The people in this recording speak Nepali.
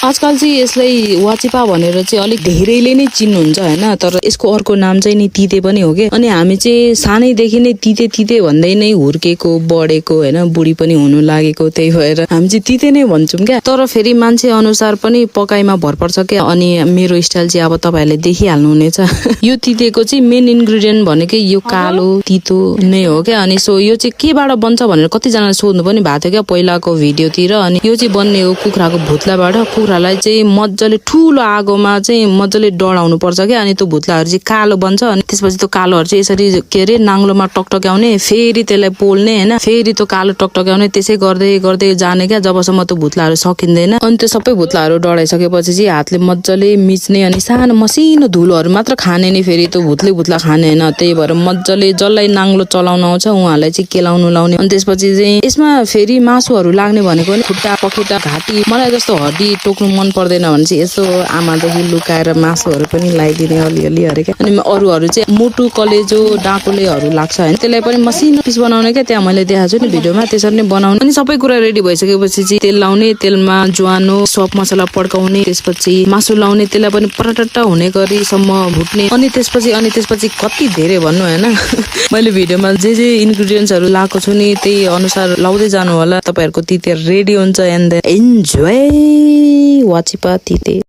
आजकल चाहिँ यसलाई वाचिपा भनेर चाहिँ अलिक धेरैले नै चिन्नुहुन्छ हैन, तर यसको अर्को नाम चाहिँ नि तिते पनि हो के। अनि हामी चाहिँ सानैदेखि नै तिते तिते भन्दै नै हुर्केको बढेको हैन, बुढी पनि हुनु लागेको, त्यही भएर हामी चाहिँ तिते नै भन्छौं क्या। तर फेरि मान्छे अनुसार पनि पकाइमा भर पर्छ क्या। अनि मेरो स्टाइल चाहिँ अब तपाईहरुले देखिहाल्नु हुनेछ। यो तितेको चाहिँ मेन इन्ग्रेडिएन्ट भनेकै यो कालो तितो नै हो क्या। अनि सो यो चाहिँ केबाट बन्छ भनेर कतिजनाले सोध्नु पनि भएको थियो क्या पहिलाको भिडियोतिर। अनि यो चाहिँ बन्ने हो कुखुराको भुत्लाबाट। कुखुरालाई चाहिँ मज्जाले ठुलो आगोमा चाहिँ मज्जाले डढाउनु पर्छ क्या। अनि त्यो भुत्लाहरु चाहिँ कालो बन्छ। अनि त्यसपछि त्यो कालोहरु चाहिँ यसरी के अरे नाङ्लोमा टकटक्याउने, फेरि त्यसलाई पोल्ने हैन, फेरि त्यो कालो टकटक्याउने, त्यसै गर्दै गर्दै जाने क्या जबसम्म त्यो भुत्लाहरु सकिँदैन। अनि त्यो सबै भुत्लाहरु डढाइसकेपछि चाहिँ हातले मज्जाले मिच्ने, अनि सानो मसिनो धुलोहरु मात्र खाने नि, फेरि त्यो भुत्ला खाने हैन। त्यही भएर मज्जाले जसलाई नाङ्लो चलाउन आउँछ उहाँलाई चाहिँ केलाउनु लाउने। अनि त्यसपछि चाहिँ यसमा फेरि मासुहरु लाग्ने भनेको नि खुट्टा पखेटा घाँटी। मलाई जस्तो हड्डी टोक्नु मन पर्दैन भने चाहिँ यसो आमादेखि लुकाएर मासुहरु पनि लगाइदिने अलिअलि अरे क्या। अनि अरूहरु चाहिँ मुटु कलेजो डाँटुलेहरु लाग्छ हैन, त्यसलाई पनि मसिनो पिस बनाउने क्या। त्यहाँ मैले देखाएको छु नि भिडियोमा, त्यसरी नै बनाउने। अनि सबै कुरा रेडी भइसकेपछि चाहिँ तेल लाउने, तेलमा ज्वानो सब मसला पड्काउने, त्यसपछि मासु लाउने, त्यसलाई पनि परटट्ट हुने गरीसम्म भुट्ने। अनि त्यसपछि कति धेरै भन्नु हैन। मैले भिडियोमा जे इन्ग्रेडिएन्ट्सहरु लाएको छु नि त्यही अनुसार लाउँदै जानु होला। तपाईहरुको तिते रेडी हुन्छ। एन्ड एन्जॉय वाचिपा तिते।